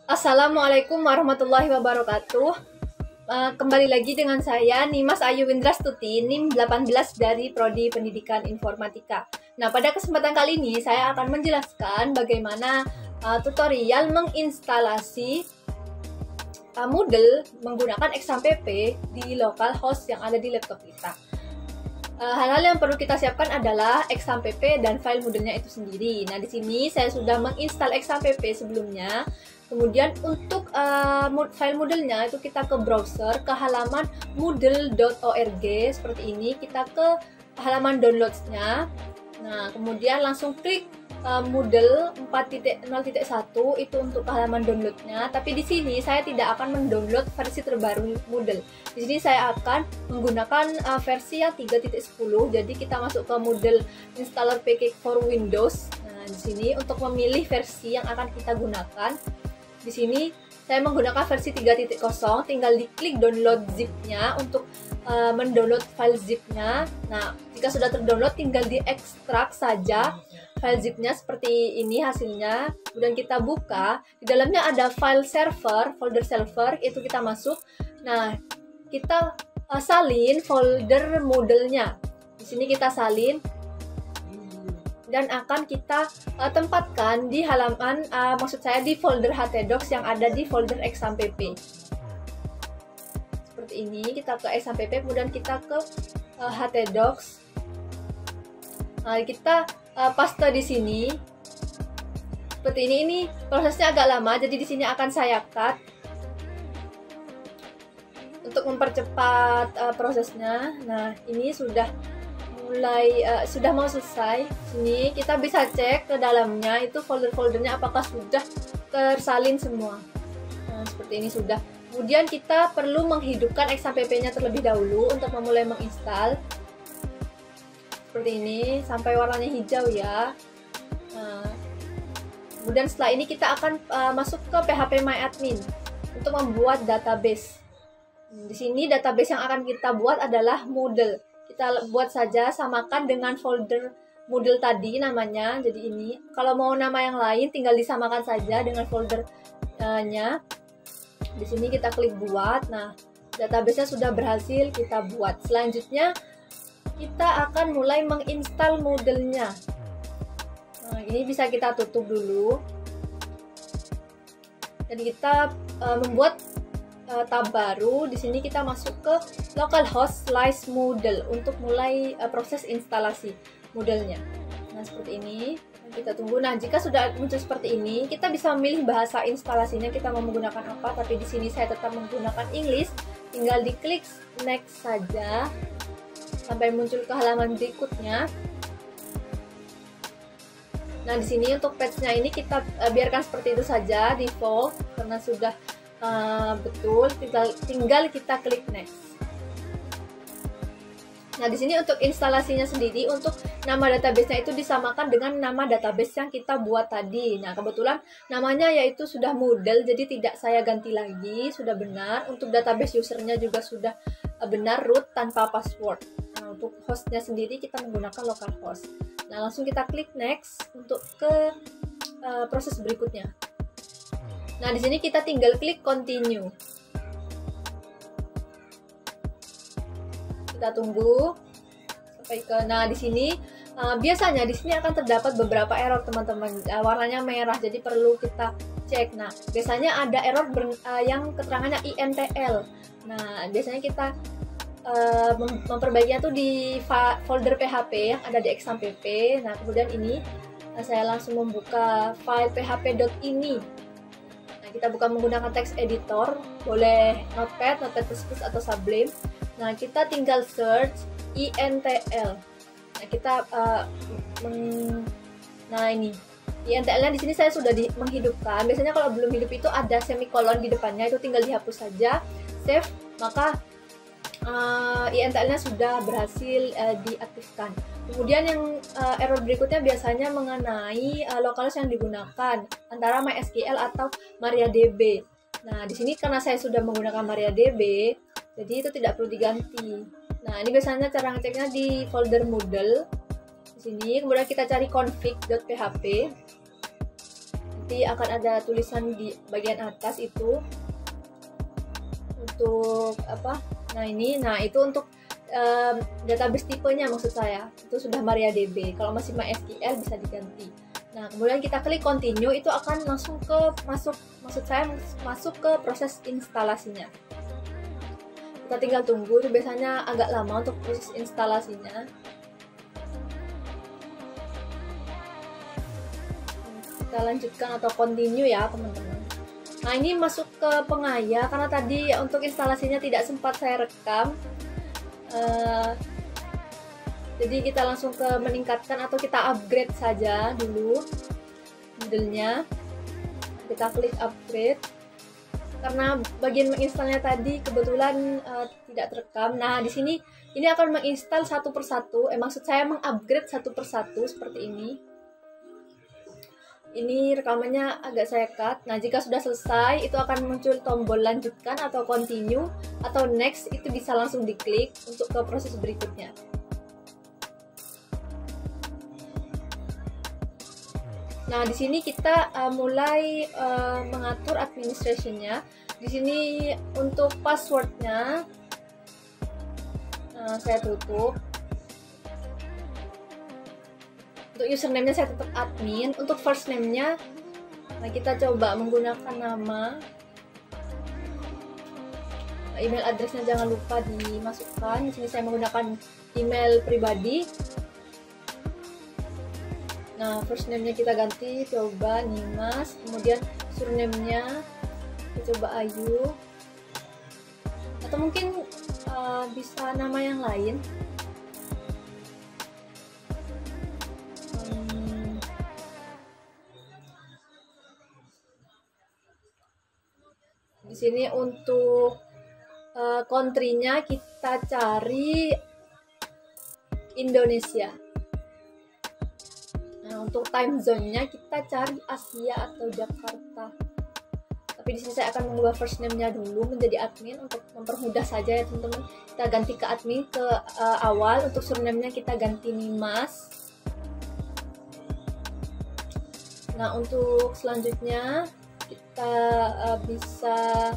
Assalamualaikum warahmatullahi wabarakatuh. Kembali lagi dengan saya Nimas Ayu Windrastuti, NIM 18 dari Prodi Pendidikan Informatika. Nah, pada kesempatan kali ini saya akan menjelaskan bagaimana tutorial menginstalasi Moodle menggunakan XAMPP di localhost yang ada di laptop kita. Hal-hal yang perlu kita siapkan adalah XAMPP dan file Moodle-nya itu sendiri. Nah, di sini saya sudah menginstal XAMPP sebelumnya. Kemudian untuk file Moodle-nya itu kita ke browser, ke halaman moodle.org seperti ini. Kita ke halaman downloads-nya. Nah, kemudian langsung klik Moodle 4.0.1 itu untuk halaman downloadnya. Tapi di sini saya tidak akan mendownload versi terbaru Moodle. Di sini saya akan menggunakan versi yang 3.10. Jadi kita masuk ke Moodle Installer Package for Windows. Nah, di sini untuk memilih versi yang akan kita gunakan. Di sini saya menggunakan versi 3.0, tinggal diklik download zip-nya untuk mendownload file zip-nya. Nah, jika sudah terdownload tinggal diekstrak saja file zip-nya seperti ini hasilnya. Kemudian kita buka, di dalamnya ada file server, folder server, itu kita masuk. Nah, kita salin folder Moodle-nya. Di sini kita salin dan akan kita tempatkan di halaman, maksud saya di folder htdocs yang ada di folder XAMPP. Seperti ini, kita ke XAMPP, kemudian kita ke htdocs. Nah, kita paste di sini. Seperti ini prosesnya agak lama, jadi di sini akan saya cut untuk mempercepat prosesnya. Nah, ini sudah mau selesai. Sini kita bisa cek ke dalamnya itu folder-foldernya apakah sudah tersalin semua. Nah, seperti ini sudah. Kemudian kita perlu menghidupkan XAMPP-nya terlebih dahulu untuk memulai menginstal. Seperti ini sampai warnanya hijau ya. Nah, kemudian setelah ini kita akan masuk ke phpMyAdmin untuk membuat database. Di sini database yang akan kita buat adalah Moodle. Kita buat saja, samakan dengan folder Moodle tadi namanya. Jadi ini, kalau mau nama yang lain tinggal disamakan saja dengan foldernya. Di sini kita klik buat. Nah, database-nya sudah berhasil kita buat. Selanjutnya kita akan mulai menginstal Moodle-nya. Nah, ini bisa kita tutup dulu. Dan kita membuat tab baru. Di sini kita masuk ke localhost / Moodle untuk mulai proses instalasi Moodle-nya. Nah, seperti ini. Kita tunggu. Nah, jika sudah muncul seperti ini, kita bisa memilih bahasa instalasinya kita mau menggunakan apa, tapi di sini saya tetap menggunakan English. Tinggal diklik next saja sampai muncul ke halaman berikutnya. Nah, di sini untuk patch-nya ini kita biarkan seperti itu saja, default, karena sudah betul. Tinggal kita klik next. Nah, di sini untuk instalasinya sendiri, untuk nama database-nya itu disamakan dengan nama database yang kita buat tadi. Nah, kebetulan namanya yaitu sudah Moodle, jadi tidak saya ganti lagi, sudah benar. Untuk database usernya juga sudah benar, root tanpa password. Nah, untuk hostnya sendiri kita menggunakan localhost. Nah, langsung kita klik next untuk ke proses berikutnya. Nah, di sini kita tinggal klik continue. Kita tunggu sampai ke. Nah, di sini biasanya di sini akan terdapat beberapa error, teman-teman. Warnanya merah, jadi perlu kita cek. Nah, biasanya ada error yang keterangannya INTL. Nah, biasanya kita memperbaikinya tuh di folder PHP yang ada di XAMPP. Nah, kemudian ini saya langsung membuka file php.ini. Nah, kita buka menggunakan text editor, boleh Notepad, Notepad++ atau Sublime. Nah, kita tinggal search INTL. Nah, kita nah ini INTL-nya di sini saya sudah menghidupkan. Biasanya kalau belum hidup itu ada semikolon di depannya, itu tinggal dihapus saja, save, maka INTL-nya sudah berhasil diaktifkan. Kemudian yang error berikutnya biasanya mengenai localhost yang digunakan antara MySQL atau MariaDB. Nah, di sini karena saya sudah menggunakan MariaDB, jadi itu tidak perlu diganti. Nah, ini biasanya cara ngeceknya di folder Moodle. Di sini, kemudian kita cari config.php. nanti akan ada tulisan di bagian atas itu untuk apa? Nah itu untuk database tipenya, maksud saya itu sudah MariaDB. Kalau masih MySQL bisa diganti. Nah, kemudian kita klik continue, itu akan langsung masuk ke proses instalasinya. Kita tinggal tunggu, itu biasanya agak lama untuk proses instalasinya. Kita lanjutkan atau continue ya teman-teman. Nah, ini masuk ke pengaya karena tadi untuk instalasinya tidak sempat saya rekam. Jadi kita langsung ke meningkatkan atau kita upgrade saja dulu modelnya. Kita klik upgrade karena bagian menginstalnya tadi kebetulan tidak terekam. Nah, di sini ini akan menginstal satu persatu. Maksud saya mengupgrade satu persatu seperti ini. Ini rekamannya agak saya cut. Nah, jika sudah selesai, itu akan muncul tombol lanjutkan atau continue atau next. Itu bisa langsung diklik untuk ke proses berikutnya. Nah, di sini kita mulai mengatur administration-nya. Di sini untuk password-nya saya tutup. Untuk username-nya saya tetap admin. Untuk first name-nya kita coba menggunakan nama. Email address-nya jangan lupa dimasukkan. Di sini saya menggunakan email pribadi. Nah, first name-nya kita ganti, coba Nimas. Kemudian surname-nya kita coba Ayu. Atau mungkin bisa nama yang lain. Di sini untuk country-nya kita cari Indonesia. Nah, untuk time zone-nya kita cari Asia atau Jakarta. Tapi di sini saya akan mengubah first name-nya dulu menjadi admin untuk mempermudah saja ya teman-teman. Kita ganti ke admin ke awal. Untuk surname-nya kita ganti Nimas. Nah, untuk selanjutnya kita bisa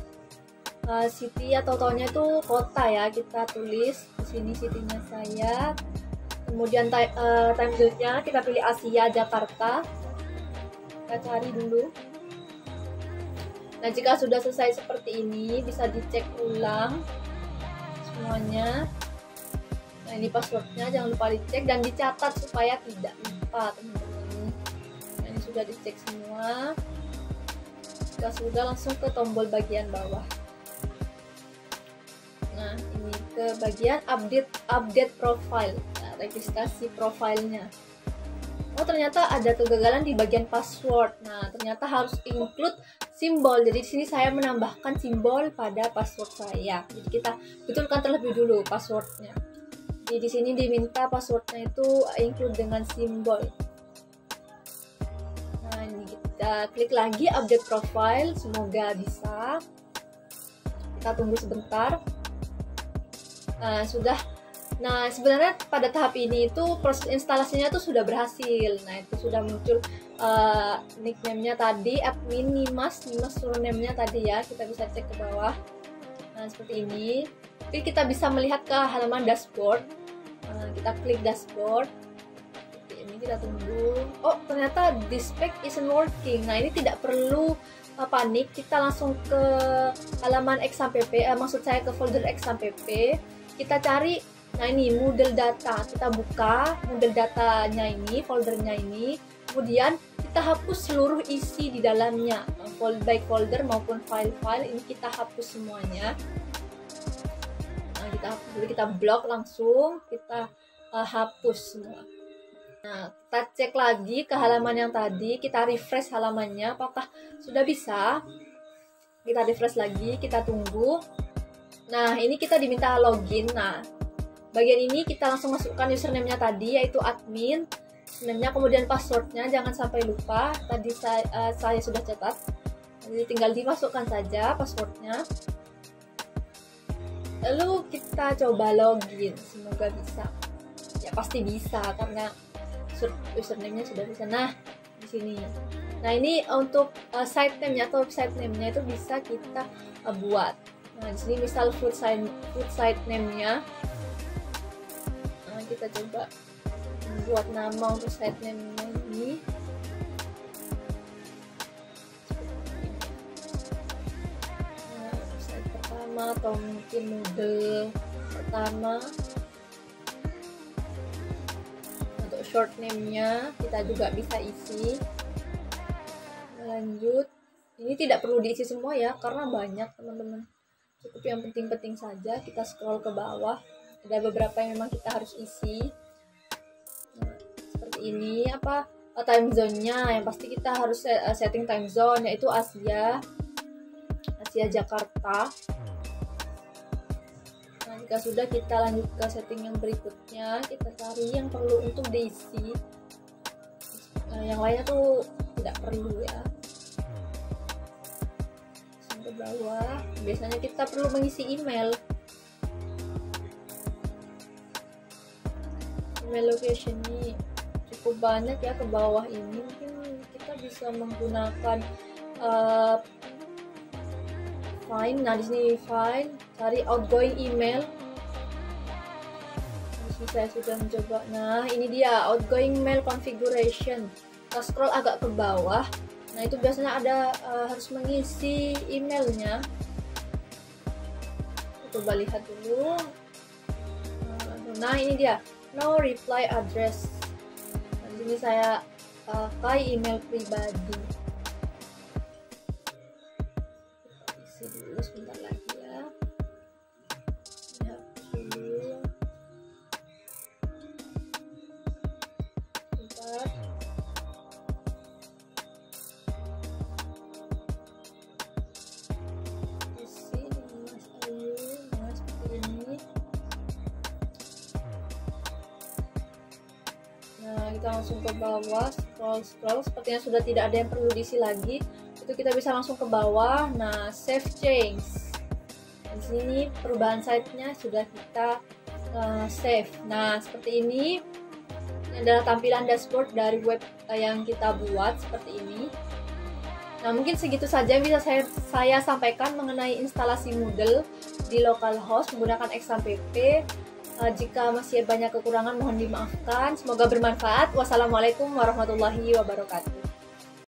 city atau tahunnya itu kota ya, kita tulis di sini city-nya saya. Kemudian time zone-nya kita pilih Asia Jakarta. Kita cari dulu. Nah, jika sudah selesai seperti ini bisa dicek ulang semuanya. Nah, ini passwordnya jangan lupa dicek dan dicatat supaya tidak lupa teman-teman. Nah, ini sudah dicek semua. Jika sudah, langsung ke tombol bagian bawah. Nah, ini ke bagian update profile. Nah, registrasi profilnya. Oh, ternyata ada kegagalan di bagian password. Nah, ternyata harus include simbol. Jadi di sini saya menambahkan simbol pada password saya. Jadi kita betulkan terlebih dulu passwordnya. Jadi di sini diminta passwordnya itu include dengan simbol. Nah, ini kita klik lagi update profile. Semoga bisa. Kita tunggu sebentar. Nah, sudah. Nah, sebenarnya pada tahap ini itu proses instalasinya itu sudah berhasil. Nah, itu sudah muncul nickname-nya tadi, admin Nimas surname-nya tadi ya. Kita bisa cek ke bawah. Nah, seperti ini. Jadi kita bisa melihat ke halaman dashboard. Nah, kita klik dashboard. Seperti ini, kita tunggu. Oh, ternyata this pack isn't working. Nah, ini tidak perlu panik. Kita langsung ke halaman XAMPP, maksud saya ke folder XAMPP. Kita cari, nah ini model data, kita buka model datanya ini, foldernya ini, kemudian kita hapus seluruh isi di dalamnya, baik folder maupun file-file, ini kita hapus semuanya. Nah, kita hapus dulu, kita blok langsung, kita hapus semua. Nah, kita cek lagi ke halaman yang tadi, kita refresh halamannya, apakah sudah bisa. Kita refresh lagi, kita tunggu. Nah, ini kita diminta login. Nah, bagian ini kita langsung masukkan username-nya tadi, yaitu admin. Username-nya, kemudian password-nya, jangan sampai lupa. Tadi saya sudah catat. Jadi tinggal dimasukkan saja password-nya. Lalu kita coba login. Semoga bisa. Ya, pasti bisa, karena username-nya sudah bisa. Nah, di sini. Nah, ini untuk site name-nya atau website name-nya itu bisa kita buat. Nah, di sini misal food site name-nya. Nah, kita coba buat nama untuk site name-nya ini. Nah, site pertama atau mungkin model pertama. Untuk short name-nya kita juga bisa isi. Lanjut, ini tidak perlu diisi semua ya karena banyak teman-teman, cukup yang penting-penting saja. Kita scroll ke bawah, ada beberapa yang memang kita harus isi. Nah, seperti ini, time zone-nya yang pasti kita harus setting time zone, yaitu Asia Jakarta. Nah, jika sudah, kita lanjut ke setting yang berikutnya, kita cari yang perlu untuk diisi. Yang lainnya tuh tidak perlu ya. Ke bawah, biasanya kita perlu mengisi email location ini cukup banyak ya ke bawah ini. Mungkin kita bisa menggunakan find. Nah, di sini find, cari outgoing email. Di sini saya sudah mencoba. Nah, ini dia outgoing mail configuration. Kita scroll agak ke bawah. Nah, itu biasanya ada harus mengisi emailnya. Coba lihat dulu. Nah, ini dia no reply address. Nah, di sini saya pakai email pribadi. Isi dulu sebentar lagi ya. Lihat dulu. Sebentar. Nah, kita langsung ke bawah, scroll. Sepertinya sudah tidak ada yang perlu diisi lagi. Itu kita bisa langsung ke bawah. Nah, save change. Di sini perubahan site-nya sudah kita save. Nah, seperti ini. Ini adalah tampilan dashboard dari web yang kita buat seperti ini. Nah, mungkin segitu saja yang bisa saya sampaikan mengenai instalasi Moodle di localhost menggunakan XAMPP. Jika masih banyak kekurangan mohon dimaafkan. Semoga bermanfaat. Wassalamualaikum warahmatullahi wabarakatuh.